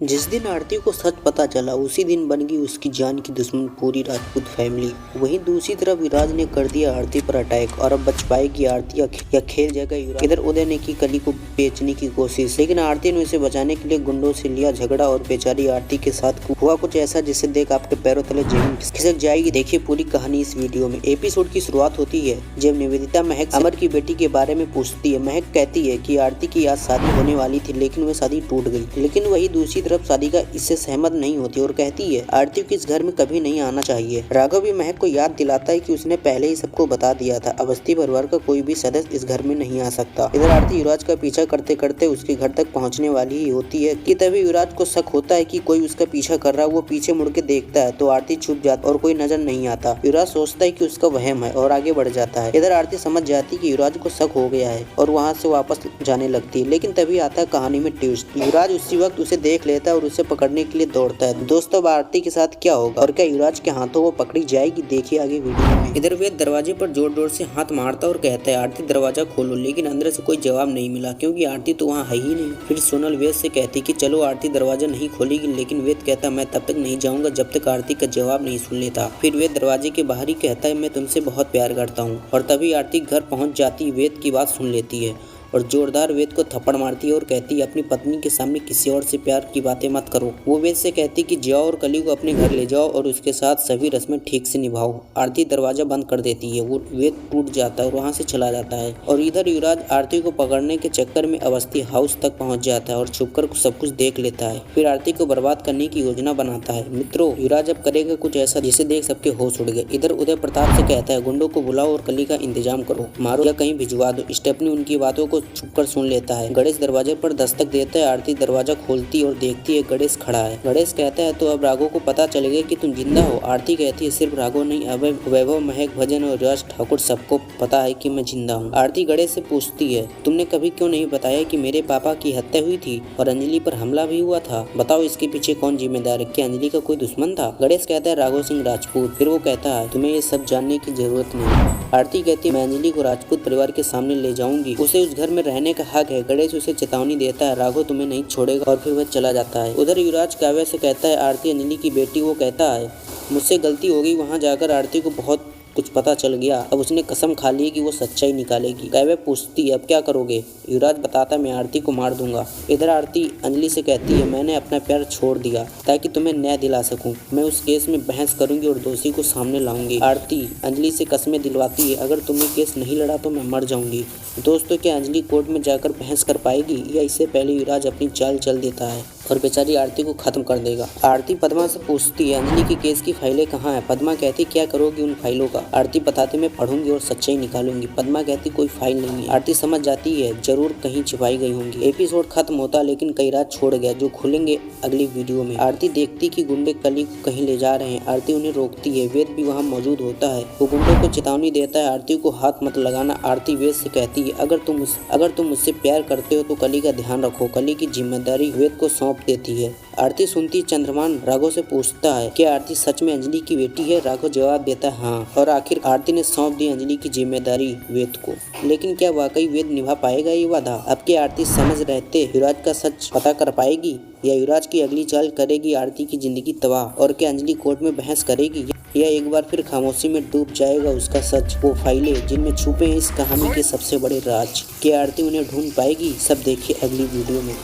जिस दिन आरती को सच पता चला उसी दिन बन गई उसकी जान की दुश्मन पूरी राजपूत फैमिली। वहीं दूसरी तरफ युवराज ने कर दिया आरती पर अटैक और अब बच पाएगी आरती या खेल जाएगा युवराज। इधर उदय ने की कली को बेचने की कोशिश, लेकिन आरती ने उसे बचाने के लिए गुंडों से लिया झगड़ा और बेचारी आरती के साथ हुआ कुछ ऐसा जिसे देख आपके पैरों तले जमीन खिसक जाएगी। देखिए पूरी कहानी इस वीडियो में। एपिसोड की शुरुआत होती है जब निवेदिता महक अमर की बेटी के बारे में पूछती है। महक कहती है कि आरती की आज शादी होने वाली थी लेकिन वह शादी टूट गई। लेकिन वही दूसरी तरफ शादी का इससे सहमत नहीं होती और कहती है आरती को इस घर में कभी नहीं आना चाहिए। राघव भी महक को याद दिलाता है कि उसने पहले ही सबको बता दिया था अवस्थी परिवार का कोई भी सदस्य इस घर में नहीं आ सकता। इधर आरती युवराज का पीछा करते करते उसके घर तक पहुंचने वाली ही होती है कि तभी युवराज को शक होता है कि कोई उसका पीछा कर रहा है। वो पीछे मुड़ के देखता है तो आरती छुप जाती और कोई नजर नहीं आता। युवराज सोचता है कि उसका वहम है और आगे बढ़ जाता है। इधर आरती समझ जाती है कि युवराज को शक हो गया है और वहाँ से वापस जाने लगती है। लेकिन तभी आता है कहानी में ट्विस्ट। युवराज उसी वक्त उसे देख लेता है और उसे पकड़ने के लिए दौड़ता है। दोस्तों आरती के साथ क्या होगा और क्या युवराज के हाथों वो पकड़ी जाएगी, देखिए आगे वीडियो में। इधर वे दरवाजे पर जोर जोर से हाथ मारता और कहता है आरती दरवाजा खोलो, लेकिन अंदर से कोई जवाब नहीं मिला क्योंकि आरती तो वहाँ है ही नहीं। फिर सोनल वेद से कहती कि चलो आरती दरवाजा नहीं खोलेगी, लेकिन वेद कहता मैं तब तक नहीं जाऊंगा जब तक आरती का जवाब नहीं सुन लेता। फिर वेद दरवाजे के बाहर ही कहता है मैं तुमसे बहुत प्यार करता हूँ और तभी आरती घर पहुँच जाती, वेद की बात सुन लेती है और जोरदार वेद को थप्पड़ मारती है और कहती है अपनी पत्नी के सामने किसी और से प्यार की बातें मत करो। वो वेद से कहती कि जाओ और कली को अपने घर ले जाओ और उसके साथ सभी रस्में ठीक से निभाओ। आरती दरवाजा बंद कर देती है, वो वेद टूट जाता है और वहाँ से चला जाता है। और इधर युवराज आरती को पकड़ने के चक्कर में अवस्थी हाउस तक पहुँच जाता है और छुपकर सब कुछ देख लेता है। फिर आरती को बर्बाद करने की योजना बनाता है। मित्रों युवराज अब करेगा कुछ ऐसा जिसे देख सबके होश उड़ गए। इधर उदय प्रताप से कहता है गुंडों को बुलाओ और कली का इंतजाम करो, मारो या कहीं भिजवा दो। स्टेफनी उनकी बातों को छुपकर सुन लेता है। गणेश दरवाजे पर दस्तक देता है। आरती दरवाजा खोलती और देखती है गणेश खड़ा है। गणेश कहता है तो अब राघव को पता चलेगा कि तुम जिंदा हो। आरती कहती है सिर्फ राघव नहीं, अब वैभव, महक, भजन और राज ठाकुर सबको पता है कि मैं जिंदा हूँ। आरती गणेश से पूछती है तुमने कभी क्यों नहीं बताया कि मेरे पापा की हत्या हुई थी और अंजलि पर हमला भी हुआ था? बताओ इसके पीछे कौन जिम्मेदार है? क्या अंजलि का कोई दुश्मन था? गणेश कहता है राघव सिंह राजपूत। फिर वो कहता है तुम्हें ये सब जानने की जरूरत नहीं। आरती कहती है मैं अंजलि को राजपूत परिवार के सामने ले जाऊंगी, उसे उस घर में रहने का हक है। गणेश उसे चेतावनी देता है राघव तुम्हें नहीं छोड़ेगा और फिर वह चला जाता है। उधर युवराज काव्या से कहता है आरती अंजलि की बेटी। वो कहता है मुझसे गलती हो गई। वहाँ जाकर आरती को बहुत कुछ पता चल गया। अब उसने कसम खा ली कि वो सच्चाई निकालेगी। काव्या पूछती है अब क्या करोगे? युवराज बताता मैं आरती को मार दूंगा। इधर आरती अंजलि से कहती है मैंने अपना प्यार छोड़ दिया ताकि तुम्हें न्याय दिला सकूं। मैं उस केस में बहस करूंगी और दोषी को सामने लाऊंगी। आरती अंजलि से कस्में दिलवाती है अगर तुमने केस नहीं लड़ा तो मैं मर जाऊंगी। दोस्तों क्या अंजलि कोर्ट में जाकर बहस कर पाएगी या इससे पहले युवराज अपनी चाल चल देता है और बेचारी आरती को खत्म कर देगा? आरती पद्मा से पूछती है अंजलि की केस की फाइलें कहाँ है? पद्मा कहती क्या करोगी उन फाइलों का? आरती बताती मैं पढ़ूंगी और सच्चाई निकालूंगी। पद्मा कहती कोई फाइल नहीं है। आरती समझ जाती है जरूर कहीं छिपाई गई होंगी। एपिसोड खत्म होता लेकिन कई रात छोड़ गया जो खुलेंगे अगली वीडियो में। आरती देखती कि गुंडे कली को कहीं ले जा रहे हैं। आरती उन्हें रोकती है। वेद भी वहाँ मौजूद होता है। वो गुंडों को चेतावनी देता है आरती को हाथ मत लगाना। आरती वेद से कहती है अगर तुम मुझसे प्यार करते हो तो कली का ध्यान रखो। कली की जिम्मेदारी वेद को सौंप देती है। आरती सुनती चंद्रमान राघव से पूछता है क्या आरती सच में अंजलि की बेटी है? राघव जवाब देता है हाँ। और आखिर आरती ने सौंप दी अंजलि की जिम्मेदारी वेद को। लेकिन क्या वाकई वेद निभा पाएगा ये वादा? अब क्या आरती समझ रहते युवराज का सच पता कर पाएगी या युवराज की अगली चाल करेगी आरती की जिंदगी तबाह? और क्या अंजलि कोर्ट में बहस करेगी या एक बार फिर खामोशी में डूब जाएगा उसका सच, वो फाइलें जिनमें छुपे हैं इस कहानी के सबसे बड़े राज? क्या आरती उन्हें ढूंढ पाएगी? सब देखिए अगली वीडियो में।